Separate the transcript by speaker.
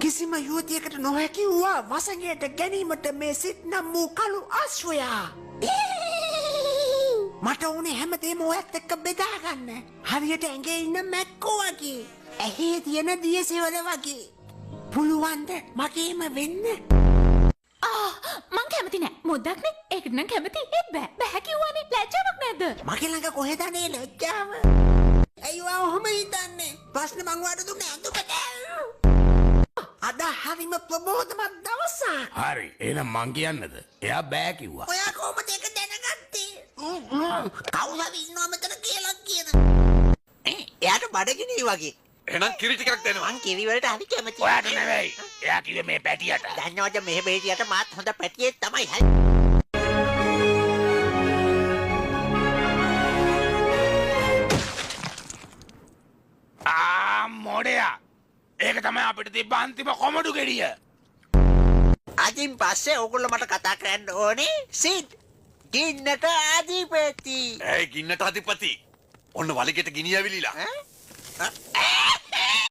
Speaker 1: කිසිම යුවතියකට නොහැකි වූවා වසඟයට ගැනීමට මේ සිත් නම් වූ කළු අශ්වයා. මට ඕනේ හැමදේම ඔයත් එක්ක බෙදාගන්න. හරියට ඇඟේ ඉන්න මැක්කෝ වගේ. ඇහි තියෙන දියසෙවල වගේ. පුළුවන්ද මගේම වෙන්න?
Speaker 2: මං කැමති නෑ. මොද්දක්නේ. ඒකට නම් කැමති. ඒත් බෑ කිව්වනේ. ලැජ්ජාවක් නැද්ද?
Speaker 1: මගේ ළඟ කොහෙද අනේ ලැජ්ජාව? අයියෝ ඔහොම හිතන්නේ. ප්‍රශ්න මං වාට දුන්නේ අඳුකට. අද හරිම ප්‍රබෝධමත් දවසක්.
Speaker 3: හරි එහෙනම් මං කියන්නද? එයා බෑ කිව්වා.
Speaker 1: ඔයා කොහොමද ඒක දැනගත්තේ? කවුරු හරි ඉන්නව මෙතන කියලා කියන. එයාට බඩගිනි වගේ.
Speaker 4: එහෙනම් කිරි ටිකක් දෙනවා.
Speaker 1: මං කිරි වලට හරි කැමතියි.
Speaker 3: ඔයාට නෙවෙයි. එයා කිව්වේ මේ පැටියට.
Speaker 1: දන්නවද මෙහෙ බේටියට මාත් හොඳ පැටියෙක් තමයි.
Speaker 3: මොඩයා. ඒක තමයි අපිට තිබ්බ අන්තිම කොමඩු ගෙඩිය.
Speaker 1: අදින් පස්සේ ඕගොල්ලෝ මට කතා කරන්න ඕනේ සිත් ගින්නට අධිපති.
Speaker 4: ඇයි ගින්නට අධිපති? ඔන්න වලිගෙට ගිනි ඇවිලිලා.